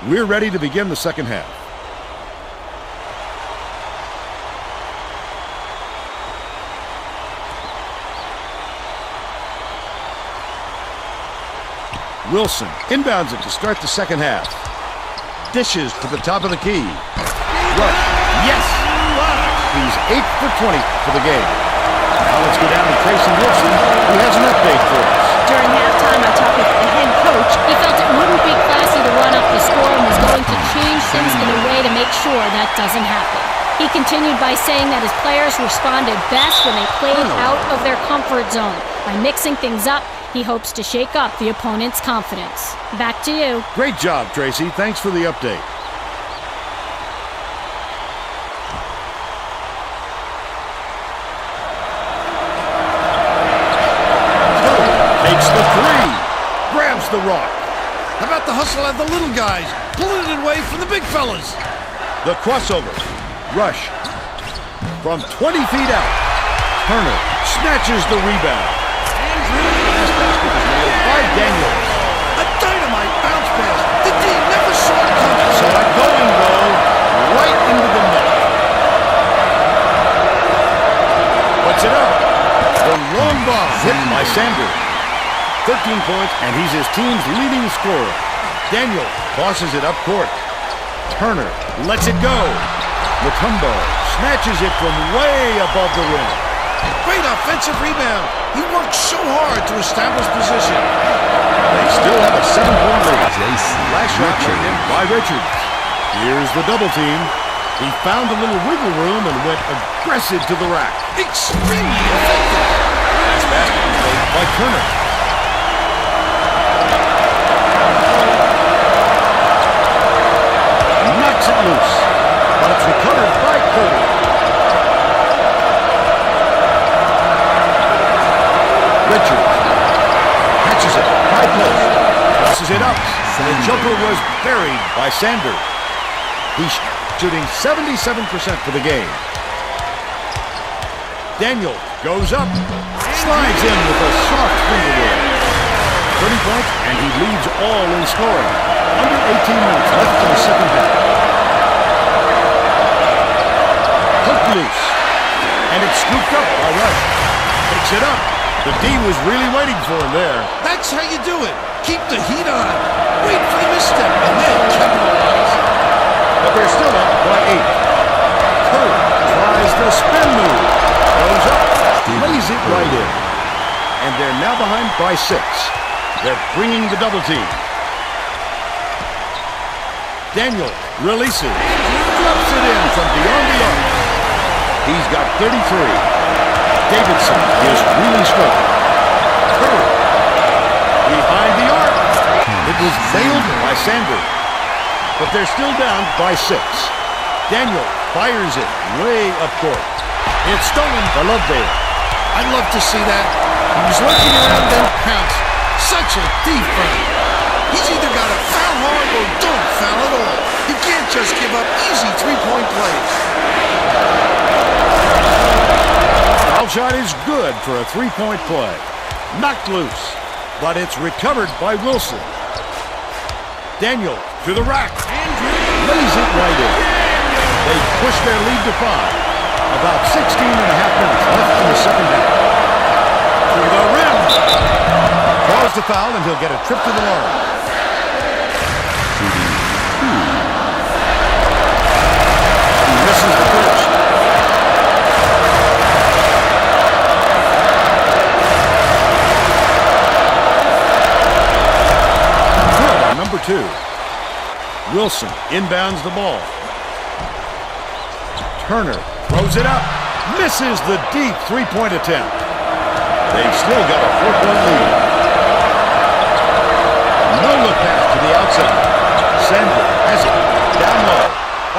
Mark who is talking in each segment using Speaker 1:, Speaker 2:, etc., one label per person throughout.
Speaker 1: We're ready to begin the second half. Wilson inbounds it to start the second half. Dishes to the top of the key. Rush. Yes! He's 8 for 20 for the game. Now let's go down to Tracy Wilson, who has an update for us.
Speaker 2: During halftime, I talked with the head coach. He felt it wouldn't be classy to run up the score and was going to change things in a way to make sure that doesn't happen. He continued by saying that his players responded best when they played out of their comfort zone. By mixing things up, he hopes to shake up the opponent's confidence. Back to you.
Speaker 1: Great job, Tracy. Thanks for the update. Takes the three. Grabs the rock.
Speaker 3: How about the hustle of the little guys? Pulling it away from the big fellas.
Speaker 1: The crossover. Rush. From 20 feet out. Turner snatches the rebound. Last basket was made by Daniels.
Speaker 3: A dynamite bounce pass. The D never saw it coming.
Speaker 1: Saw it going, though, right into the net. Puts it up. The long ball hit by Sanders. 13 points, and he's his team's leading scorer. Daniel tosses it up court. Turner lets it go. Mutombo snatches it from way above the rim.
Speaker 3: Great offensive rebound. He worked so hard to establish position.
Speaker 1: They still have a 7-point lead. Last shot made in by Richards. Here's the double team. He found a little wiggle room and went aggressive to the rack.
Speaker 3: Extremely effective.
Speaker 1: Last basket was made by Turner. Knocks it loose, but it's recovered by Cody. Richards catches it, high post, tosses it up. The jumper was buried by Sanders. He's shooting 77% for the game. Daniel goes up, slides in with a soft finger roll. 30 points, and he leads all in scoring. Under 18 minutes left in the second half. Hooked loose, and it's scooped up by Rush. Picks it up. The D was really waiting for him there.
Speaker 3: That's how you do it. Keep the heat on. Wait for the misstep and then capitalize.
Speaker 1: But they're still up by 8. Curry tries the spin move. Goes up, lays it right in. And they're now behind by 6. They're bringing the double team. Daniel releases. Drops it in from beyond the arc. He's got 33. Davidson is really struggling. Curry behind the arc. It was nailed by Sanders. But they're still down by 6. Daniel fires it way up court. It's stolen by Lovedale.
Speaker 3: I'd love to see that. He was looking around then pounced. Such a defense. He's either got to foul hard or don't foul at all. You can't just give up easy three-point plays.
Speaker 1: Foul shot is good for a three-point play. Knocked loose, but it's recovered by Wilson. Daniel to the rack. Lays it right in. They push their lead to 5. About 16 and a half minutes left in the second half. To the rim. Draws the foul and he'll get a trip to the line. He misses the first. Good on number 2. Wilson inbounds the ball. Turner throws it up. Misses the deep three-point attempt. They've still got a 4-point lead. No look pass to the outside. Sanders has it. Down low.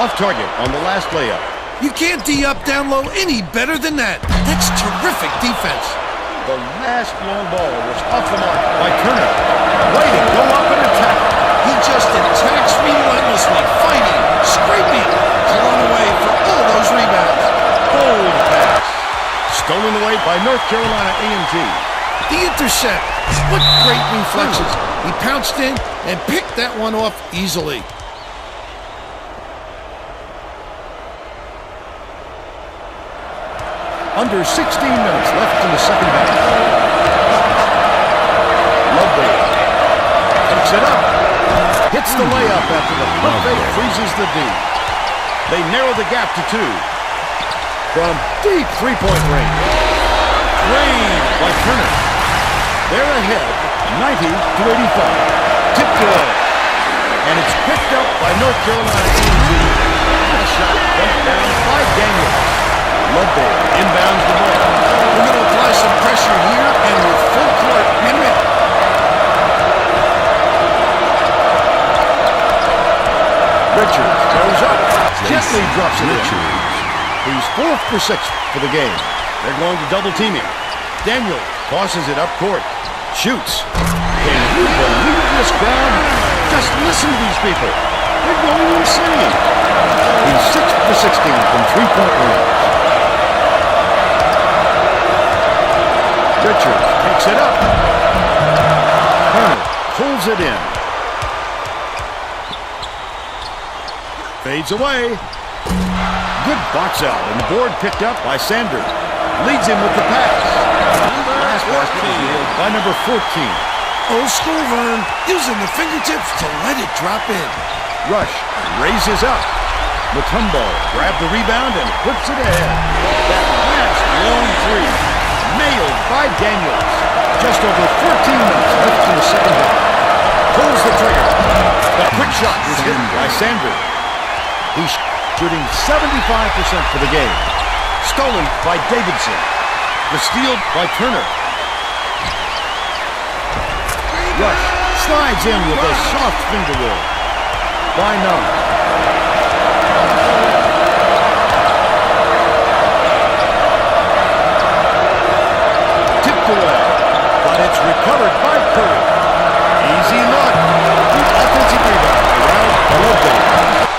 Speaker 1: Off target on the last layup.
Speaker 3: You can't D up down low any better than that. That's terrific defense.
Speaker 1: The last long ball was off the mark by Turner. Way to go up and attack.
Speaker 3: He just attacks relentlessly, fighting, scraping, clawing away for all those rebounds.
Speaker 1: Bold pass. Stolen away by North Carolina A&T.
Speaker 3: The intercept. What great reflexes. He pounced in and picked that one off easily.
Speaker 1: Under 16 minutes left in the second half. Loveday takes it up. Hits the layup after the pump fake freezes the D. They narrow the gap to 2. From deep three-point range. Drained by Turner. They're ahead, 90-85. Tipped away. And it's picked up by North Carolina. A shot dumped down by Daniels. Loveday inbounds the ball.
Speaker 3: We're going to apply some pressure here and with full court. Minute.
Speaker 1: Richards goes up. Gently drops it in. He's 4th for 6th for the game. They're going to double team him. Daniel tosses it up court. Shoots. Can you believe this crowd? Just listen to these people. They're going insane. He's 6 for 16 from three-point range. Richards takes it up. Turner pulls it in. Fades away. Good box out, and the board picked up by Sanders. Leads him with the pass. Last basket is nailed by number 14.
Speaker 3: Old school Vern, using the fingertips to let it drop in.
Speaker 1: Rush raises up. Mutombo grabbed the rebound and whips it ahead. That last long three, nailed by Daniels. Just over 14 minutes left in the second half. Pulls the trigger. The quick shot is hit by Sanders. He's shooting 75% for the game. Stolen by Davidson. The steal by Turner. Rush slides in with a soft finger roll. By Nunn. Tipped away, but it's recovered by Curry. Easy look. The offensive rebound around Loveday.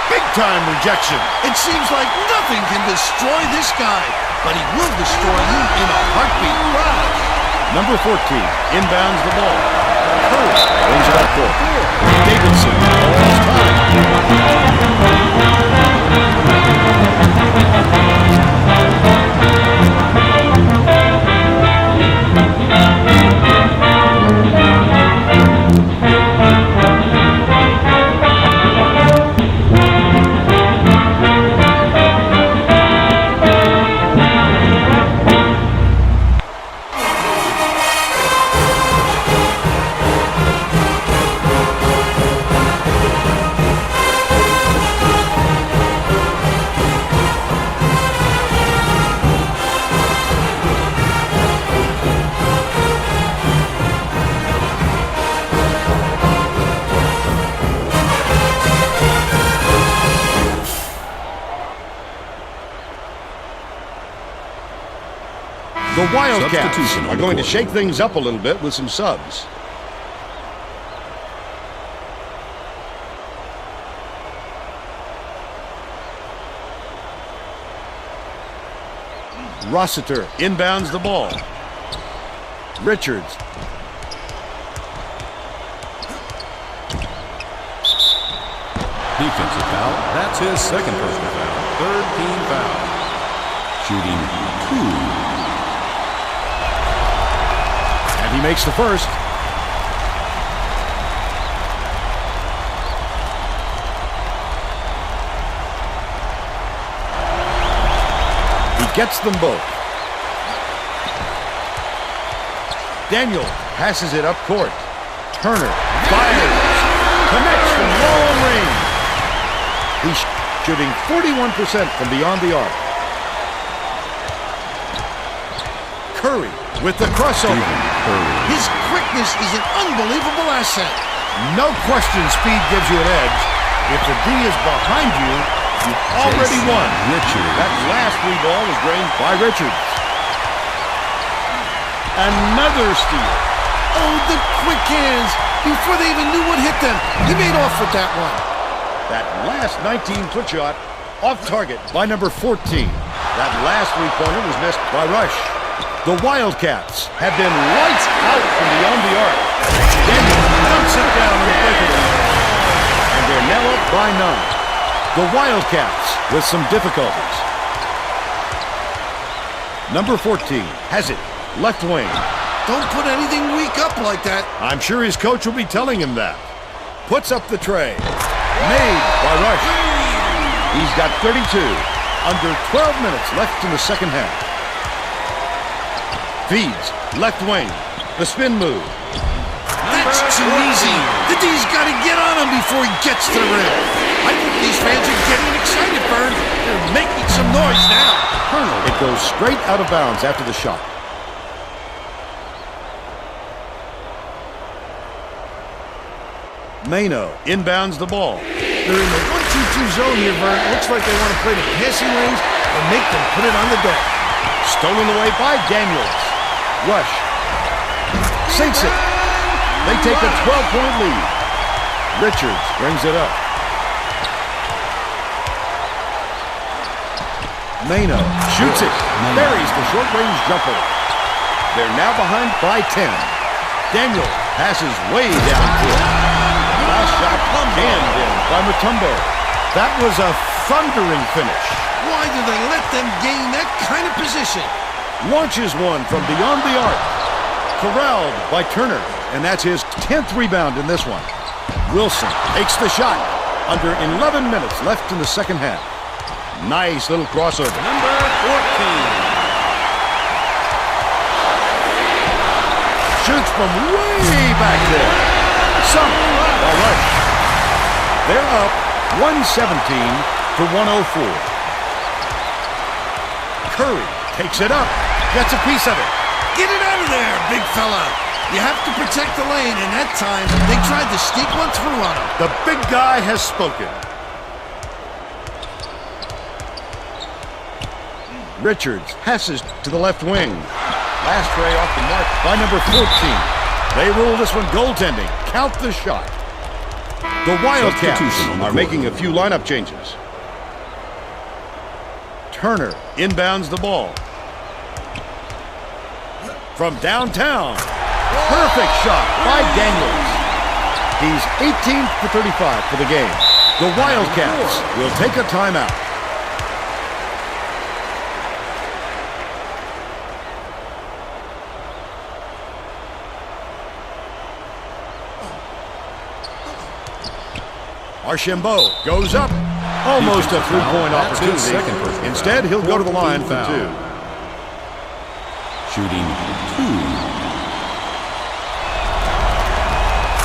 Speaker 1: Big-time rejection.
Speaker 3: It seems like nothing can destroy this guy, but he will destroy you in a heartbeat.
Speaker 1: Number 14 inbounds the ball. Curry brings it up court. Davidson calls time. The Wildcats are going to shake things up a little bit with some subs. Rossiter inbounds the ball. Richards.
Speaker 4: Defensive foul. That's his second personal foul. Third team foul. Shooting 2.
Speaker 1: And he makes the first. He gets them both. Daniel passes it up court. Turner fires. Connects from long range. He's shooting 41% from beyond the arc. Curry with the crossover.
Speaker 3: His quickness is an unbelievable asset.
Speaker 1: No question speed gives you an edge. If the D is behind you, you've already won.
Speaker 4: Richards.
Speaker 1: That last three ball was drained by Richards. Another steal.
Speaker 3: Oh, the quick hands. Before they even knew what hit them, he made off with that one.
Speaker 1: That last 19-foot shot off target by number 14. That last three-pointer was missed by Rush. The Wildcats have been lights out from beyond the arc. Daniel dumps it down in the breakaway. And they're now up by 9. The Wildcats with some difficulties. Number 14 has it. Left wing.
Speaker 3: Don't put anything weak up like that.
Speaker 1: I'm sure his coach will be telling him that. Puts up the tray. Made by Rush. He's got 32. Under 12 minutes left in the second half. Feeds. Left wing. The spin move.
Speaker 3: That's too easy. The D's got to get on him before he gets to the rim. I think these fans are getting excited, Vern. They're making some noise now.
Speaker 1: It goes straight out of bounds after the shot. Mano inbounds the ball.
Speaker 3: They're in the 1-2-2 zone here, Vern. Looks like they want to play the passing lanes and make them put it on the deck.
Speaker 1: Stolen away by Daniels. Rush. Sinks it. They take a 12-point lead. Richards brings it up. Mano shoots it. Buries the short-range jumper. They're now behind by 10. Daniel passes way downfield. Last shot jammed in by Mutombo. That was a thundering finish.
Speaker 3: Why do they let them gain that kind of position?
Speaker 1: Launches one from beyond the arc. Corralled by Turner, and that's his 10th rebound in this one. Wilson takes the shot. Under 11 minutes left in the second half. Nice little crossover.
Speaker 4: Number 14.
Speaker 1: Shoots from way back there. Sunk by Rush. They're up 117 to 104. Curry takes it up. Gets a piece of it.
Speaker 3: Get it out of there, big fella. You have to protect the lane, and that time they tried to sneak one through on him.
Speaker 1: The big guy has spoken. Richards passes to the left wing. Last tray off the mark by number 14. They rule this one goaltending. Count the shot. The Wildcats are making a few lineup changes. Turner inbounds the ball. From downtown. Perfect shot by Daniels. He's 18 for 35 for the game. The Wildcats will take a timeout. Archambault goes up. Almost a three-point opportunity. Instead, he'll go to the line for two.
Speaker 4: Shooting 2.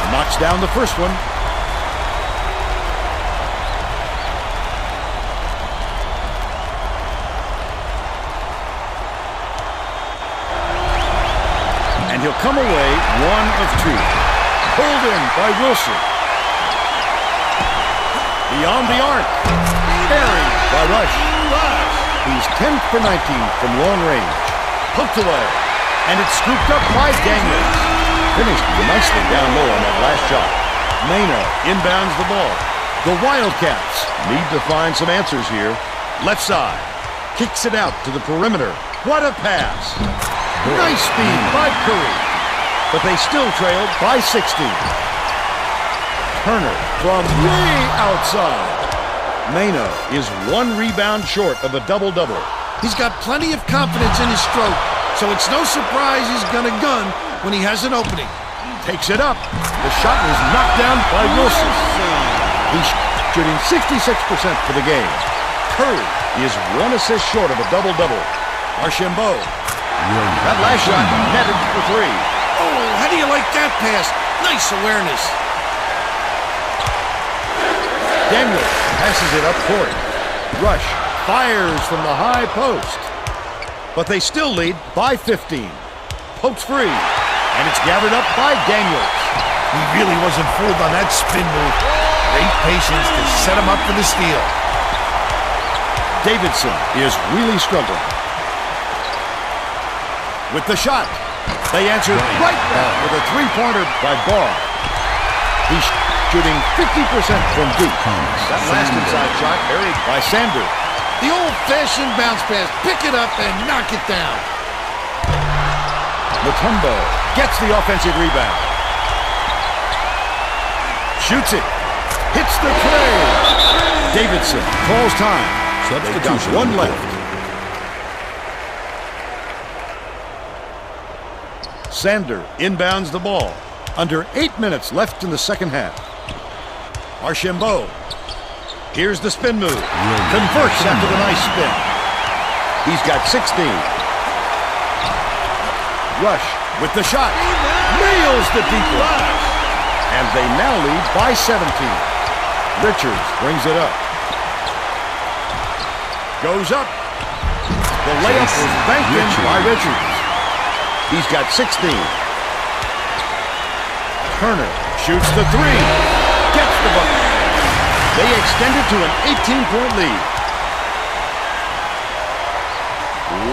Speaker 1: Knocks down the first one. And he'll come away 1 of 2. Pulled in by Wilson. Beyond the arc. Buried by Rush. He's 10 for 19 from long range. Poked away. And it's scooped up by Daniels. Finished nicely down low on that last shot. Mano inbounds the ball. The Wildcats need to find some answers here. Left side. Kicks it out to the perimeter. What a pass. Nice speed by Curry. But they still trailed by 16. Turner from way outside. Mano is 1 rebound short of a double-double.
Speaker 3: He's got plenty of confidence in his stroke, so it's no surprise he's gonna gun when he has an opening.
Speaker 1: Takes it up. The shot was knocked down by Wilson. He's shooting 66% for the game. Curry is 1 assist short of a double-double. Archambault. That last shot netted for 3.
Speaker 3: Oh, how do you like that pass? Nice awareness.
Speaker 1: Daniel passes it up court. Rush fires from the high post. But they still lead by 15. Pokes free. And it's gathered up by Daniels.
Speaker 3: He really wasn't fooled on that spin move. Great patience to set him up for the steal.
Speaker 1: Davidson is really struggling. With the shot. They answer right back with a three-pointer by Barr. He's shooting 50% from deep. That last inside shot buried by Sanders.
Speaker 3: The old-fashioned bounce pass. Pick it up and knock it down.
Speaker 1: Mutombo gets the offensive rebound. Shoots it. Hits the tray. Davidson calls time. They've got 1 left. Sander inbounds the ball. Under 8 minutes left in the second half. Archambault. Here's the spin move. Converts after the nice spin. He's got 16. Rush with the shot. Nails the deep one. And they now lead by 17. Richards brings it up. Goes up. The layup was banked in by Richards. He's got 16. Turner shoots the three. Gets the bucket. They extend it to an 18-point lead.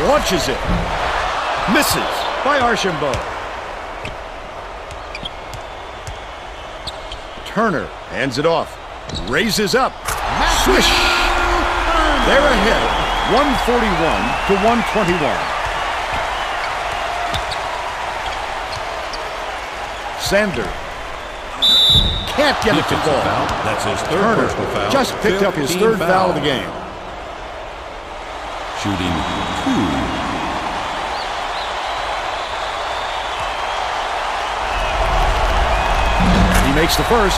Speaker 1: Launches it. Misses by Archambault. Turner hands it off. Raises up. Swish. They're ahead. 141 to 121. Sander can't get it to fall.
Speaker 4: Foul. That's his third
Speaker 1: Turner
Speaker 4: personal foul.
Speaker 1: just picked up his
Speaker 4: 15
Speaker 1: third foul of the game.
Speaker 4: Shooting 2.
Speaker 1: He makes the first.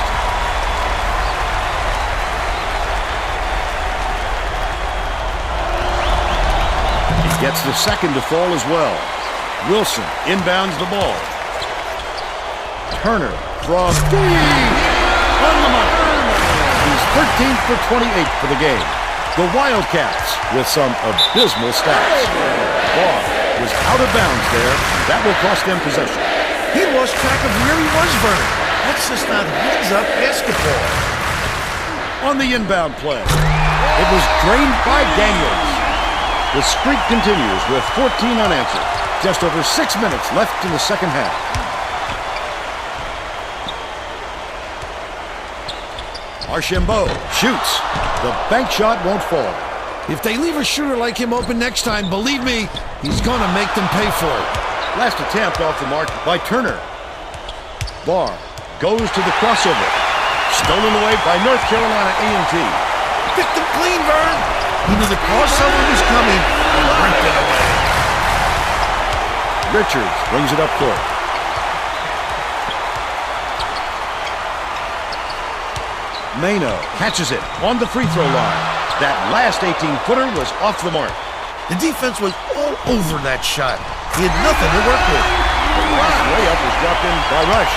Speaker 1: He gets the second to fall as well. Wilson inbounds the ball. Turner from three. On the money. He's 13 for 28 for the game. The Wildcats with some abysmal stats. Ball was out of bounds there. That will cost them possession.
Speaker 3: He lost track of where he was, Vernon. That's just not heads-up basketball.
Speaker 1: On the inbound play, it was drained by Daniels. The streak continues with 14 unanswered. Just over 6 minutes left in the second half. Archambault shoots. The bank shot won't fall.
Speaker 3: If they leave a shooter like him open next time, believe me, he's going to make them pay for it.
Speaker 1: Last attempt off the mark by Turner. Barr goes to the crossover. Stolen away by North Carolina A&T.
Speaker 3: Picked him clean, Vern. He knew the crossover was coming and ripped it away.
Speaker 1: Richards brings it up court. Mano catches it on the free throw line. That last 18-footer was off the mark.
Speaker 3: The defense was all over that shot. He had nothing to work with.
Speaker 1: The last layup was dropped in by Rush.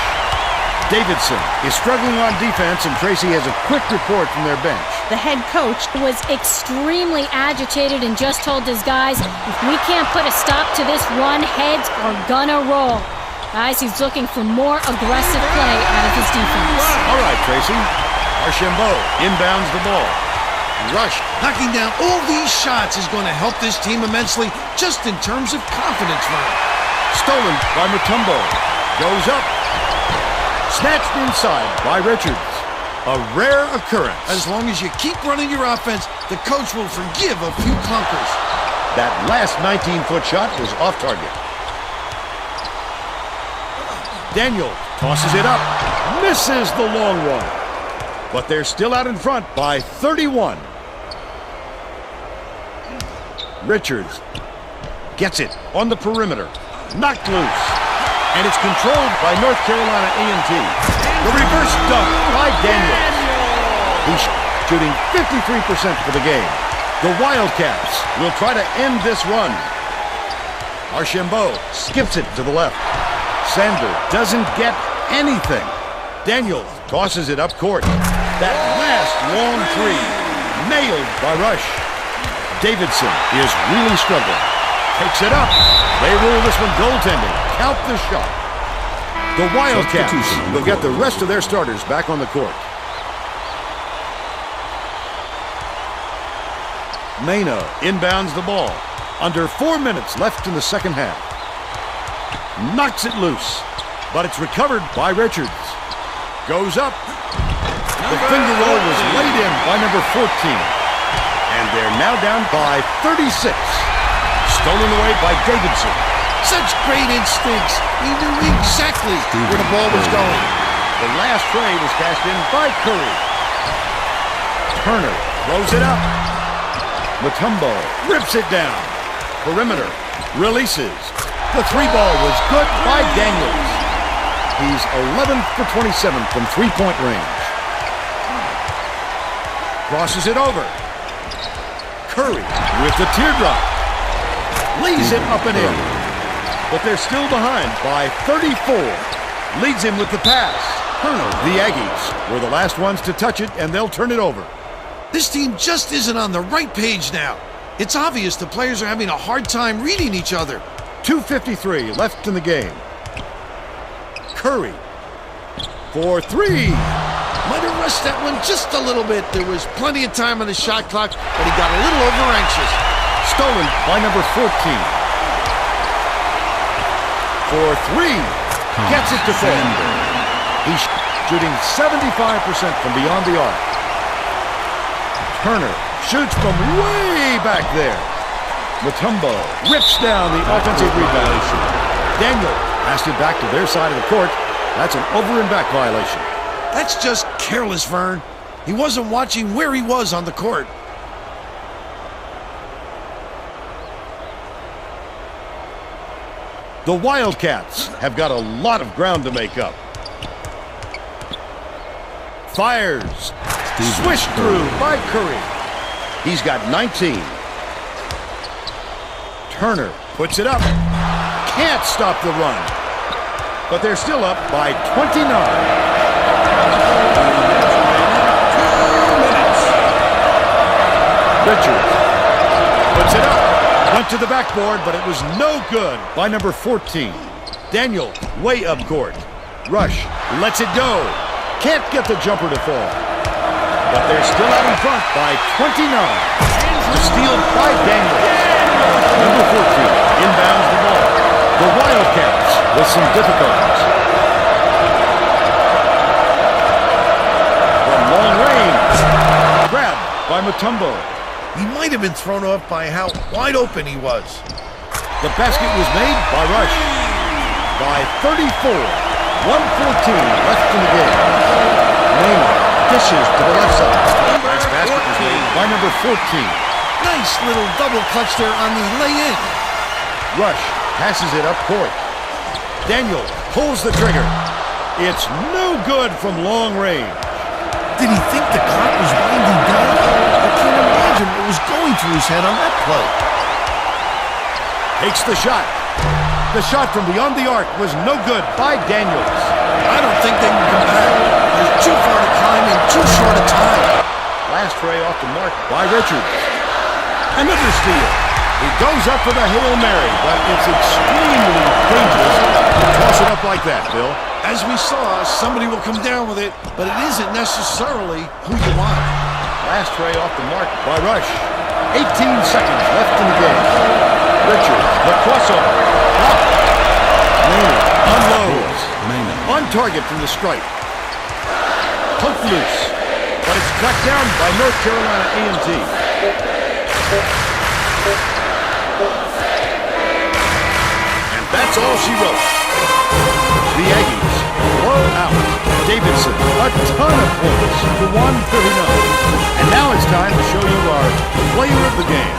Speaker 1: Davidson is struggling on defense, and Tracy has a quick report from their bench.
Speaker 2: The head coach was extremely agitated and just told his guys, if we can't put a stop to this run, heads are gonna roll. Guys, he's looking for more aggressive play out of his defense.
Speaker 1: All right, Tracy. Archambault inbounds the ball.
Speaker 3: Rush knocking down all these shots is going to help this team immensely just in terms of confidence, Vern.
Speaker 1: Stolen by Mutombo. Goes up. Snatched inside by Richards. A rare occurrence.
Speaker 3: As long as you keep running your offense, the coach will forgive a few clunkers.
Speaker 1: That last 19-foot shot was off target. Daniel tosses it up. Misses the long one. But they're still out in front by 31. Richards gets it on the perimeter. Knocked loose. And it's controlled by North Carolina A&T. The reverse dunk by Daniels. He's shooting 53% for the game. The Wildcats will try to end this run. Archambault skips it to the left. Sander doesn't get anything. Daniels tosses it up court. That last long three, nailed by Rush. Davidson is really struggling. Takes it up. They rule this one goaltending. Count the shot. The Wildcats will get the rest of their starters back on the court. Mano inbounds the ball. Under 4 minutes left in the second half. Knocks it loose, but it's recovered by Richards. Goes up. The finger roll was laid in by number 14. And they're now down by 36. Stolen away by Davidson.
Speaker 3: Such great instincts. He knew exactly where the ball was going.
Speaker 1: The last tray was cashed in by Curry. Turner throws it up. Mutombo rips it down. Perimeter releases. The three ball was good by Daniels. He's 11 for 27 from three-point range. Crosses it over. Curry with the teardrop. Leads it up and in. But they're still behind by 34. Leads him with the pass. The Aggies were the last ones to touch it, and they'll turn it over.
Speaker 3: This team just isn't on the right page now. It's obvious the players are having a hard time reading each other.
Speaker 1: 2:53 left in the game. Curry for three.
Speaker 3: Might have rushed that one just a little bit. There was plenty of time on the shot clock, but he got a little over-anxious.
Speaker 1: Stolen by number 14. For three. Gets it to fall. He's shooting 75% from beyond the arc. Turner shoots from way back there. Mutombo rips down the offensive rebound. Daniel passed it back to their side of the court. That's an over and back violation.
Speaker 3: That's just careless, Vern. He wasn't watching where he was on the court.
Speaker 1: The Wildcats have got a lot of ground to make up. Fires. Swished through by Curry. He's got 19. Turner puts it up. Can't stop the run. But they're still up by 29. Richards puts it up. Went to the backboard, but it was no good by number 14. Daniel way up court. Rush lets it go. Can't get the jumper to fall. But they're still out in front by 29. The steal by Daniel. Number 14 inbounds the ball. The Wildcats with some difficulties. From long range. Grabbed by Mutombo.
Speaker 3: He might have been thrown off by how wide open he was.
Speaker 1: The basket was made by Rush. By 34. 1:14 left in the game. Maynard dishes to the left side. Nice basket was made by number 14.
Speaker 3: Nice little double clutch there on the lay-in.
Speaker 1: Rush passes it up court. Daniel pulls the trigger. It's no good from long range.
Speaker 3: Did he think the clock was winding down? I can't imagine what was going through his head on that play.
Speaker 1: Takes the shot. The shot from beyond the arc was no good by Daniels.
Speaker 3: I don't think they can come back. There's too far to climb in too short a time.
Speaker 1: Last tray off the mark by Richards. Another steal. He goes up for the Hail Mary, but it's extremely dangerous to toss it up like that, Bill.
Speaker 3: As we saw, somebody will come down with it, but it isn't necessarily who you want.
Speaker 1: Last tray off the mark by Rush. 18 seconds left in the game. Richards, the crossover. Maynard unloads. On target from the stripe. Poked loose, but it's tracked down by North Carolina A&T. And that's all she wrote. The Aggies blow out Davidson a ton of points to 139. And now it's time to show you our player of the game.